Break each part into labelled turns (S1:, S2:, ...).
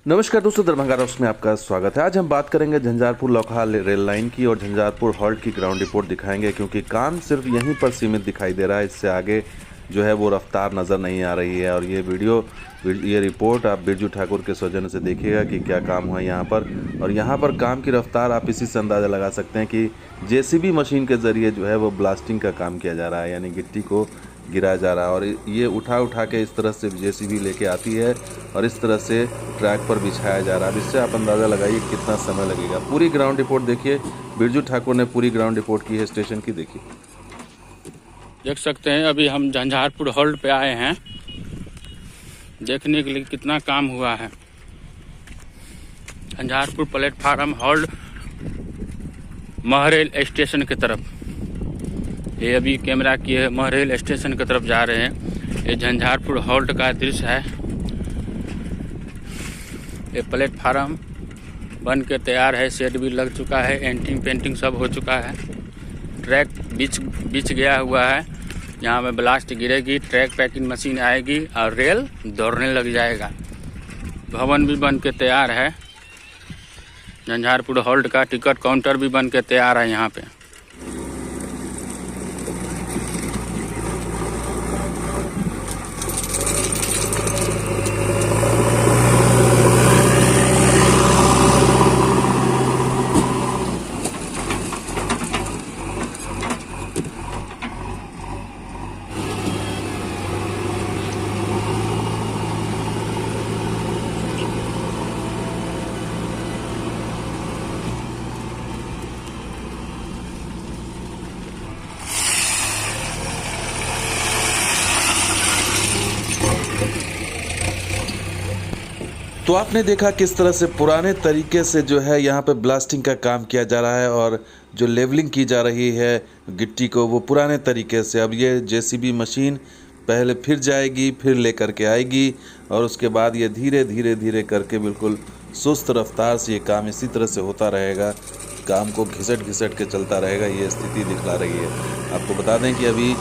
S1: नमस्कार दोस्तों, दरभंगा रॉक्स में आपका स्वागत है। आज हम बात करेंगे झंझारपुर लौकहा रेल लाइन की और झंझारपुर हॉल्ट की ग्राउंड रिपोर्ट दिखाएंगे, क्योंकि काम सिर्फ यहीं पर सीमित दिखाई दे रहा है। इससे आगे जो है वो रफ्तार नज़र नहीं आ रही है। और ये रिपोर्ट आप बिरजू ठाकुर के सौजन्य से देखिएगा कि क्या काम हुआ यहाँ पर। और यहाँ पर काम की रफ्तार आप इसी से अंदाज़ा लगा सकते हैं कि जेसीबी मशीन के ज़रिए जो है वो ब्लास्टिंग का काम किया जा रहा है, यानी गिट्टी को गिराया जा रहा है। और ये उठा के इस तरह से जेसीबी लेके आती है और इस तरह से ट्रैक पर बिछाया जा रहा है। अब इससे आप अंदाज़ा लगाइए कितना समय लगेगा। पूरी ग्राउंड रिपोर्ट देखिए, बिरजू ठाकुर ने पूरी ग्राउंड रिपोर्ट की है स्टेशन की, देखिए।
S2: देख सकते हैं अभी हम झंझारपुर हॉल्ट पे आए हैं देखने के लिए कितना काम हुआ है। झंझारपुर प्लेटफार्म हॉल्ट महरेल स्टेशन की तरफ, ये अभी कैमरा किए महरेल स्टेशन की तरफ जा रहे हैं। ये झंझारपुर हॉल्ट का दृश्य है। ये प्लेटफार्म बन के तैयार है, शेड भी लग चुका है, एंटिंग पेंटिंग सब हो चुका है। ट्रैक बिछ गया हुआ है, यहाँ पे ब्लास्ट गिरेगी, ट्रैक पैकिंग मशीन आएगी और रेल दौड़ने लग जाएगा। भवन भी बन के तैयार है। झंझारपुर हॉल्ट का टिकट काउंटर भी बन के तैयार है यहाँ पे।
S1: तो आपने देखा किस तरह से पुराने तरीके से जो है यहाँ पे ब्लास्टिंग का काम किया जा रहा है और जो लेवलिंग की जा रही है गिट्टी को, वो पुराने तरीके से। अब ये जेसीबी मशीन पहले फिर जाएगी, फिर लेकर के आएगी और उसके बाद ये धीरे धीरे धीरे करके बिल्कुल सुस्त रफ्तार से ये काम इसी तरह से होता रहेगा। काम को घिसट घिसट के चलता रहेगा, ये स्थिति दिखला रही है। आपको बता दें कि अभी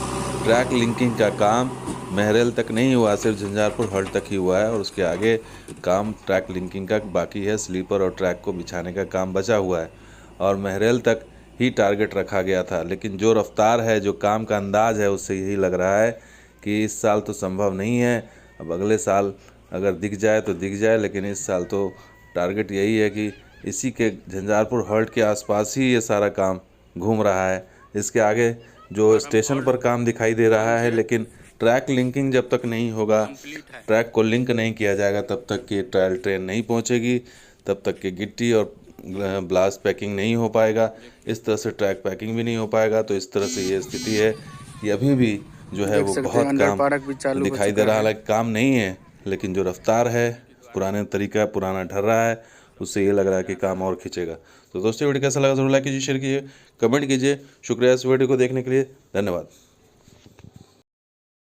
S1: ट्रैक लिंकिंग का काम महरेल तक नहीं हुआ, सिर्फ झंझारपुर हॉल्ट तक ही हुआ है और उसके आगे काम ट्रैक लिंकिंग का बाकी है। स्लीपर और ट्रैक को बिछाने का काम बचा हुआ है और महरेल तक ही टारगेट रखा गया था। लेकिन जो रफ्तार है, जो काम का अंदाज है, उससे यही लग रहा है कि इस साल तो संभव नहीं है। अब अगले साल अगर दिख जाए तो दिख जाए, लेकिन इस साल तो टारगेट यही है कि इसी के झंझारपुर हॉल्ट के आसपास ही ये सारा काम घूम रहा है। इसके आगे जो स्टेशन पर काम दिखाई दे रहा है, लेकिन ट्रैक लिंकिंग जब तक नहीं होगा, ट्रैक को लिंक नहीं किया जाएगा, तब तक कि ट्रायल ट्रेन नहीं पहुंचेगी, तब तक कि गिट्टी और ब्लास्ट पैकिंग नहीं हो पाएगा। इस तरह से ट्रैक पैकिंग भी नहीं हो पाएगा। तो इस तरह से ये स्थिति है कि अभी भी जो है वो बहुत काम दिखाई दे रहा है। काम नहीं है, लेकिन जो रफ्तार है, पुराने तरीका, पुराना ढर रहा है, उससे ये लग रहा है कि काम और खींचेगा। तो दोस्तों, वीडियो कैसा लगा जरूर लाइक कीजिए, शेयर कीजिए, कमेंट कीजिए। शुक्रिया इस वीडियो को देखने के लिए, धन्यवाद।